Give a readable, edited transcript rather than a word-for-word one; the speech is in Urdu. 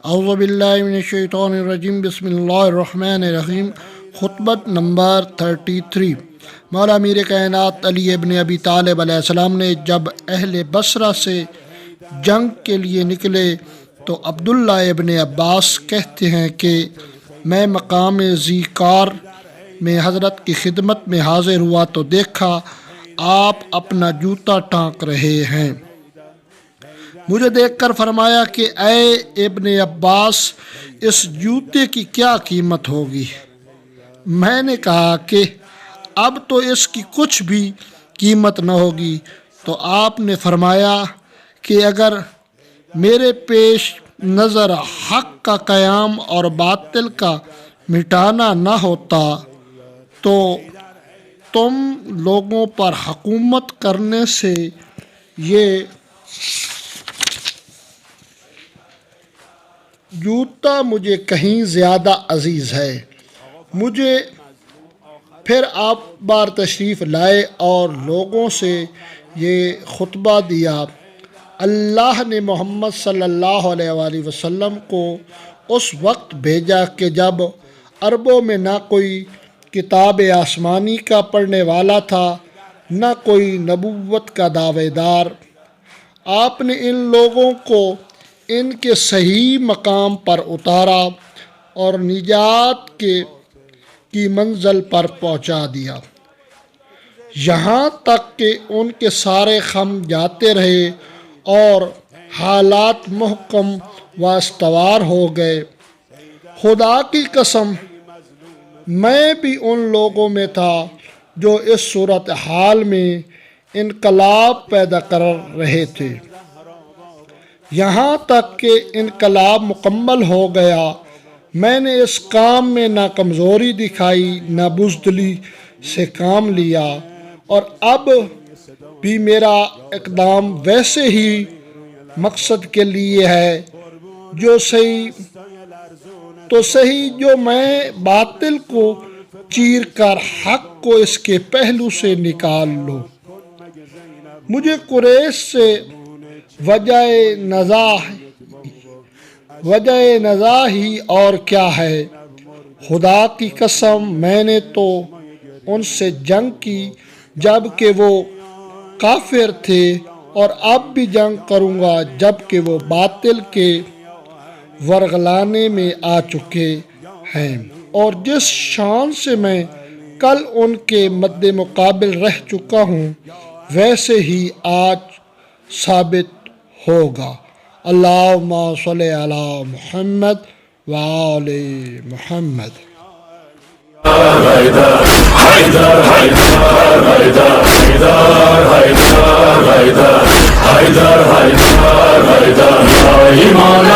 اعوذ باللہ من الشیطان الرجیم بسم اللہ الرحمن الرحیم۔ خطبت نمبر 33۔ مولا امیر کائنات علی ابن ابی طالب علیہ السلام نے جب اہل بصرہ سے جنگ کے لیے نکلے تو عبداللہ ابن عباس کہتے ہیں کہ میں مقام ذیقار میں حضرت کی خدمت میں حاضر ہوا تو دیکھا آپ اپنا جوتا ٹانک رہے ہیں۔ مجھے دیکھ کر فرمایا کہ اے ابن عباس، اس جوتے کی کیا قیمت ہوگی؟ میں نے کہا کہ اب تو اس کی کچھ بھی قیمت نہ ہوگی۔ تو آپ نے فرمایا کہ اگر میرے پیش نظر حق کا قیام اور باطل کا مٹانا نہ ہوتا تو تم لوگوں پر حکومت کرنے سے یہ جوتا مجھے کہیں زیادہ عزیز ہے۔ مجھے پھر آپ بار تشریف لائے اور لوگوں سے یہ خطبہ دیا۔ اللہ نے محمد صلی اللہ علیہ وآلہ وسلم کو اس وقت بھیجا کہ جب عربوں میں نہ کوئی کتاب آسمانی کا پڑھنے والا تھا، نہ کوئی نبوت کا دعوے دار۔ آپ نے ان لوگوں کو ان کے صحیح مقام پر اتارا اور نجات کی منزل پر پہنچا دیا، یہاں تک کہ ان کے سارے خم جاتے رہے اور حالات محکم و استوار ہو گئے۔ خدا کی قسم، میں بھی ان لوگوں میں تھا جو اس صورتحال میں انقلاب پیدا کر رہے تھے، یہاں تک کہ انقلاب مکمل ہو گیا۔ میں نے اس کام میں نہ کمزوری دکھائی نہ بزدلی سے کام لیا، اور اب بھی میرا اقدام ویسے ہی مقصد کے لیے ہے جو جو میں باطل کو چیر کر حق کو اس کے پہلو سے نکال لوں۔ مجھے قریش سے وجہ نزاع ہی اور کیا ہے۔ خدا کی قسم، میں نے تو ان سے جنگ کی جب کہ وہ کافر تھے، اور اب بھی جنگ کروں گا جب کہ وہ باطل کے ورغلانے میں آ چکے ہیں، اور جس شان سے میں کل ان کے مد مقابل رہ چکا ہوں ویسے ہی آج ثابت ہوگا۔ اللہم صلی علی محمد وآل محمد۔ ایمان